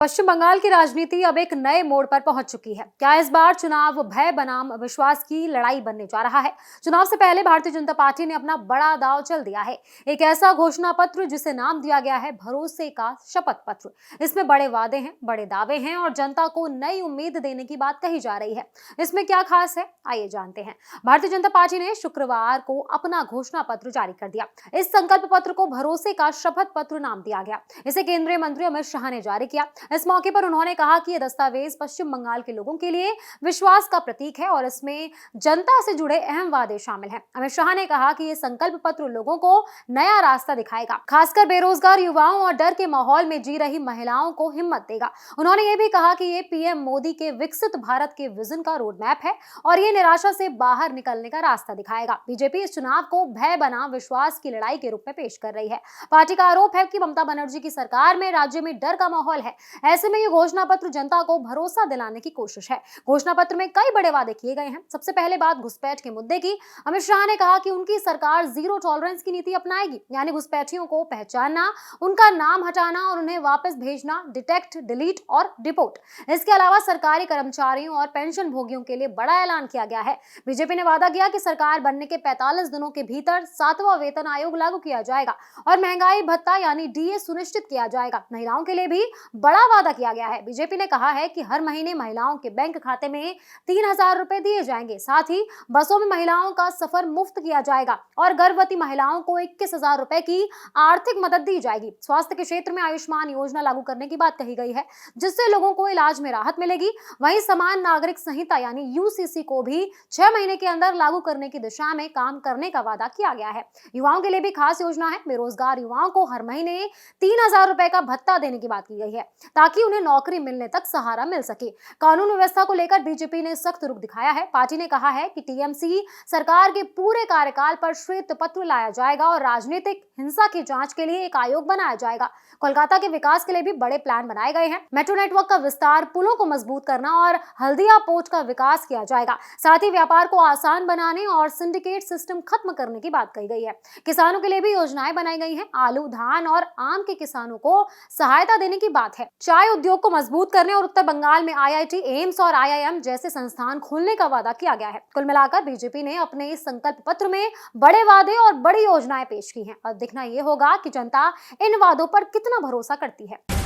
पश्चिम बंगाल की राजनीति अब एक नए मोड़ पर पहुंच चुकी है। क्या इस बार चुनाव भय बनाम विश्वास की लड़ाई बनने जा रहा है? चुनाव से पहले भारतीय जनता पार्टी ने अपना बड़ा दांव चल दिया है। एक ऐसा घोषणा पत्र जिसे नाम दिया गया है भरोसे का शपथ पत्र। इसमें बड़े वादे हैं, बड़े दावे हैं और जनता को नई उम्मीद देने की बात कही जा रही है। इसमें क्या खास है, आइए जानते हैं। भारतीय जनता पार्टी ने शुक्रवार को अपना घोषणा पत्र जारी कर दिया। इस संकल्प पत्र को भरोसे का शपथ पत्र नाम दिया गया। इसे केंद्रीय मंत्री अमित शाह ने जारी किया। इस मौके पर उन्होंने कहा कि यह दस्तावेज पश्चिम बंगाल के लोगों के लिए विश्वास का प्रतीक है और इसमें जनता से जुड़े अहम वादे शामिल हैं। अमित शाह ने कहा कि यह संकल्प पत्र लोगों को नया रास्ता दिखाएगा, खासकर बेरोजगार युवाओं और डर के माहौल में जी रही महिलाओं को हिम्मत देगा। उन्होंने ये भी कहा कि ये पीएम मोदी के विकसित भारत के विजन का रोड मैप है और ये निराशा से बाहर निकलने का रास्ता दिखाएगा। बीजेपी इस चुनाव को भय बनाम विश्वास की लड़ाई के रूप में पेश कर रही है। पार्टी का आरोप है कि ममता बनर्जी की सरकार में राज्य में डर का माहौल है। ऐसे में ये घोषणा पत्र जनता को भरोसा दिलाने की कोशिश है। घोषणा पत्र में कई बड़े वादे किए गए हैं। सबसे पहले बात घुसपैठ के मुद्दे की। अमित शाह ने कहा कि उनकी सरकार जीरो टॉलरेंस की नीति अपनाएगी, यानी घुसपैठियों को पहचानना, उनका नाम हटाना और उन्हें वापस भेजना, डिटेक्ट, डिलीट और डिपोर्ट। इसके अलावा सरकारी कर्मचारियों और पेंशन भोगियों के लिए बड़ा ऐलान किया गया है। बीजेपी ने वादा किया कि सरकार बनने के 45 दिनों के भीतर 7वां वेतन आयोग लागू किया जाएगा और महंगाई भत्ता यानी डीए सुनिश्चित किया जाएगा। महिलाओं के लिए भी बड़ा वादा किया गया है। बीजेपी ने कहा है कि हर महीने महिलाओं के बैंक खाते में 3,000 रुपए दिए जाएंगे। साथ ही बसों में महिलाओं का सफर मुफ्त किया जाएगा और गर्भवती महिलाओं को 21,000 रुपए की आर्थिक मदद दी जाएगी। स्वास्थ्य के क्षेत्र में आयुष्मान योजना लागू करने की बात कही गई है, जिससे लोगों को इलाज में राहत मिलेगी। वहीं समान नागरिक संहिता यानी यूसीसी को भी 6 महीने के अंदर लागू करने की दिशा में काम करने का वादा किया गया है। युवाओं के लिए भी खास योजना है। बेरोजगार युवाओं को हर महीने 3,000 रुपए का भत्ता देने की बात की गई है, ताकि उन्हें नौकरी मिलने तक सहारा मिल सके। कानून व्यवस्था को लेकर बीजेपी ने सख्त रुख दिखाया है। पार्टी ने कहा है कि टीएमसी सरकार के पूरे कार्यकाल पर श्वेत पत्र लाया जाएगा और राजनीतिक हिंसा की जांच के लिए एक आयोग बनाया जाएगा। कोलकाता के विकास के लिए भी बड़े प्लान बनाए गए हैं। मेट्रो नेटवर्क का विस्तार, पुलों को मजबूत करना और हल्दिया पोर्ट का विकास किया जाएगा। साथ ही व्यापार को आसान बनाने और सिंडिकेट सिस्टम खत्म करने की बात कही गई है। किसानों के लिए भी योजनाएं बनाई गई हैं। आलू, धान और आम के किसानों को सहायता देने की बात है। चाय उद्योग को मजबूत करने और उत्तर बंगाल में आईआईटी, एम्स और आईआईएम जैसे संस्थान खोलने का वादा किया गया है। कुल मिलाकर बीजेपी ने अपने इस संकल्प पत्र में बड़े वादे और बड़ी योजनाएं पेश की हैं। अब देखना यह होगा कि जनता इन वादों पर कितना भरोसा करती है।